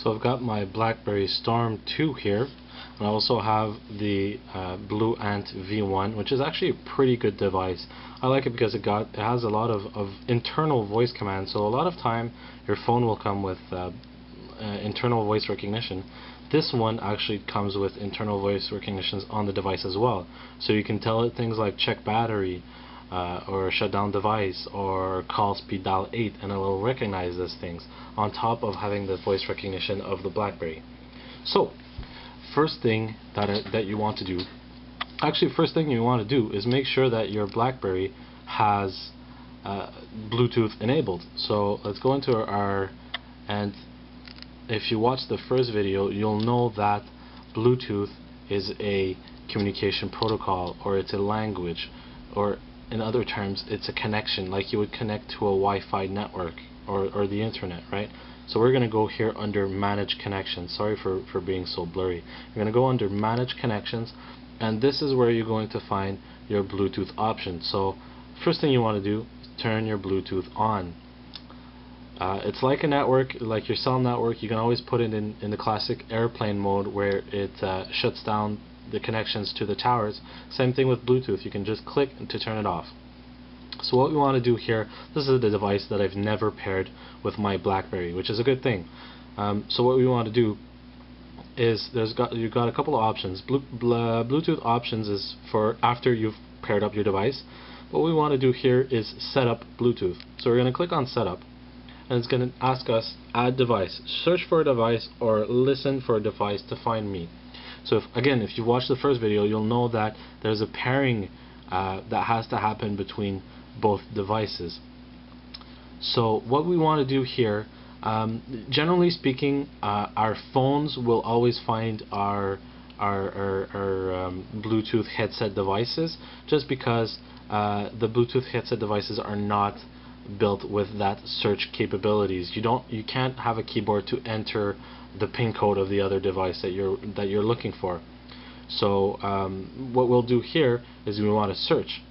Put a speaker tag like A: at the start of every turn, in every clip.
A: So I've got my Blackberry Storm 2 here, and I also have the Blue Ant V1, which is actually a pretty good device. I like it because it has a lot of internal voice commands, so a lot of time your phone will come with internal voice recognition. This one actually comes with internal voice recognitions on the device as well, so you can tell it things like check battery, or shut down device, or call speed dial 8, and it will recognize those things on top of having the voice recognition of the Blackberry. So first thing that you want to do, first thing you want to do is make sure that your Blackberry has Bluetooth enabled. So let's go into and if you watch the first video, you'll know that Bluetooth is a communication protocol, or it's a language, or in other terms, it's a connection, like you would connect to a Wi-Fi network or the internet, right? So we're going to go here under Manage Connections. Sorry for being so blurry. You're going to go under Manage Connections, and this is where you're going to find your Bluetooth options. So first thing you want to do is turn your Bluetooth on. It's like a network, like your cell network. You can always put it in the classic airplane mode, where it shuts down the connections to the towers. Same thing with Bluetooth. You can just click to turn it off. So what we want to do here, this is the device that I've never paired with my Blackberry, which is a good thing. So what we want to do is you've got a couple of options. Bluetooth options is for after you've paired up your device. What we want to do here is set up Bluetooth. So we're going to click on setup, and it's going to ask us add device, search for a device, or listen for a device to find me. So if you watched the first video, you'll know that there's a pairing that has to happen between both devices. So what we want to do here, generally speaking, our phones will always find our Bluetooth headset devices, just because the Bluetooth headset devices are not built with that search capabilities. You can't have a keyboard to enter the pin code of the other device that you're looking for. So what we'll do here is we want to search.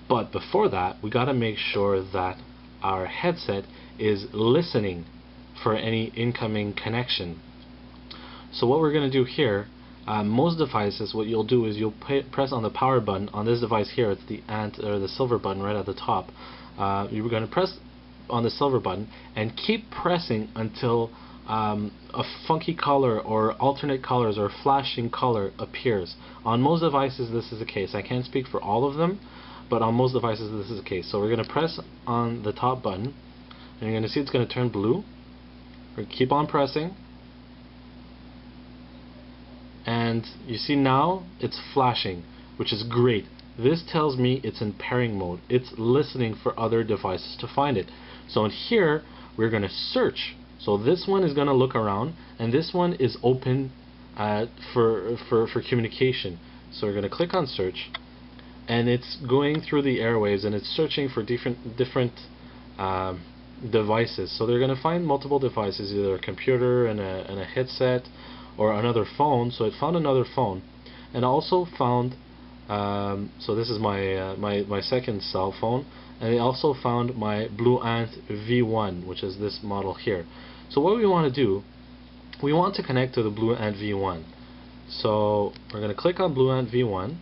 A: But before that, we got to make sure that our headset is listening for any incoming connection. So what we're going to do here, most devices, what you'll do is you'll press on the power button. On this device here, it's the ant or the silver button right at the top. You're going to press on the silver button and keep pressing until a funky color or alternate colors or flashing color appears. On most devices this is the case. I can't speak for all of them, but on most devices this is the case. So we're going to press on the top button, and you're going to see it's going to turn blue. We're going to keep on pressing, and you see now it's flashing, which is great. This tells me it's in pairing mode. It's listening for other devices to find it. So in here we're going to search. So this one is going to look around, and this one is open for communication. So we're going to click on search, and it's going through the airwaves, and it's searching for different devices. So they're going to find multiple devices, either a computer and a headset or another phone. So it found another phone, and also found so this is my second cell phone, and it also found my Blue Ant V1, which is this model here. So what we want to do, we want to connect to the Blue Ant V1. So we're going to click on Blue Ant V1,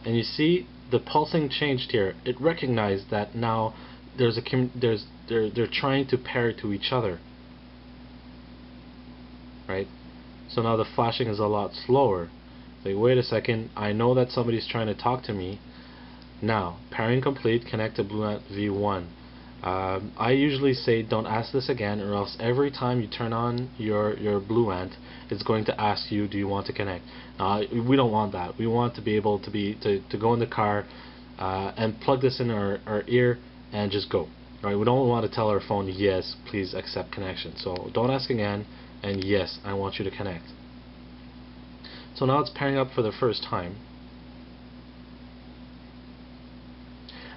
A: and you see the pulsing changed here. It recognized that now they're trying to pair to each other, right? So now the flashing is a lot slower. Like, wait a second, I know that somebody's trying to talk to me. Now, pairing complete, connect to Blue Ant V1. I usually say don't ask this again, or else every time you turn on your Blue Ant, it's going to ask you, do you want to connect? We don't want that. We want to be able to go in the car and plug this in our ear and just go. Right? We don't want to tell our phone, yes, please accept connection. So don't ask again, and yes, I want you to connect. So now it's pairing up for the first time.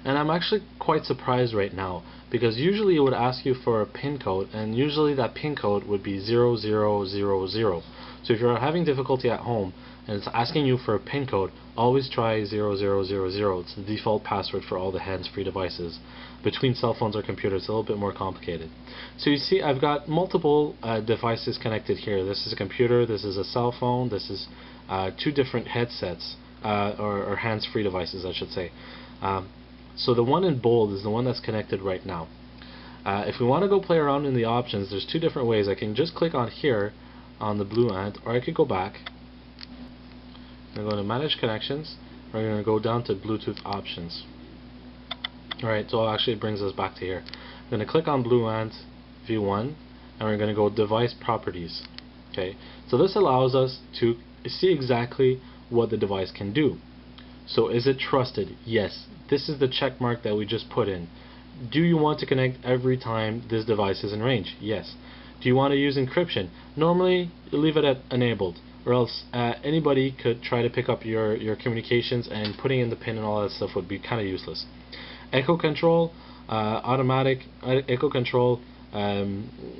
A: And I'm actually quite surprised right now, because usually it would ask you for a pin code, and usually that pin code would be 0000. So if you're having difficulty at home and it's asking you for a pin code, always try 0000. It's the default password for all the hands-free devices. Between cell phones or computers, it's a little bit more complicated. So you see, I've got multiple devices connected here. This is a computer, this is a cell phone, this is two different headsets, or hands-free devices, I should say. So the one in bold is the one that's connected right now. If we want to go play around in the options, there's two different ways. I can just click on here on the blue ant, or I could go back. I'm going to manage connections. We're going to go down to Bluetooth options. Alright, so actually it brings us back to here. I'm going to click on blue ant v1, and we're going to go device properties. Okay, so this allows us to see exactly what the device can do. So is it trusted? Yes. This is the check mark that we just put in. Do you want to connect every time this device is in range? Yes. Do you want to use encryption? Normally, you leave it at enabled, or else anybody could try to pick up your communications, and putting in the pin and all that stuff would be kind of useless. Echo control, automatic echo control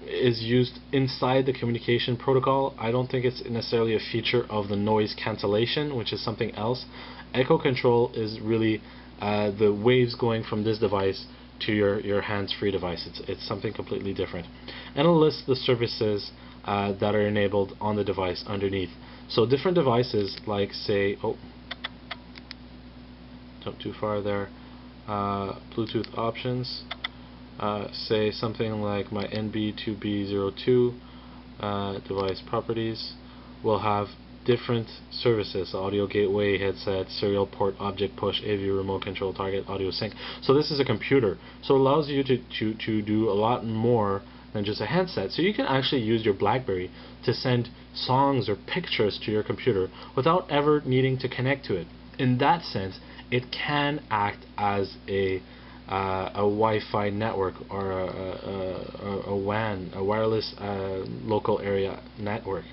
A: is used inside the communication protocol. I don't think it's necessarily a feature of the noise cancellation, which is something else. Echo control is really the waves going from this device to your hands-free device. It's something completely different. And it'll list the services that are enabled on the device underneath. So different devices, like say, jump too far there, Bluetooth options, say something like my NB2B02 device properties will have different services: audio gateway, headset, serial port, object push, AV remote control, target, audio sync. So this is a computer, so it allows you to do a lot more than just a handset. So you can actually use your Blackberry to send songs or pictures to your computer without ever needing to connect to it. In that sense, it can act as a Wi-Fi network, or a WAN, a wireless local area network.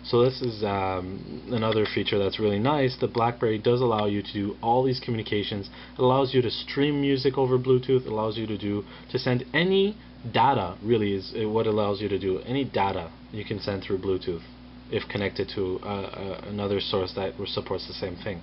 A: So this is another feature that's really nice. The Blackberry does allow you to do all these communications. It allows you to stream music over Bluetooth. It allows you to send any data, really is what it allows you to do. Any data you can send through Bluetooth if connected to another source that supports the same thing.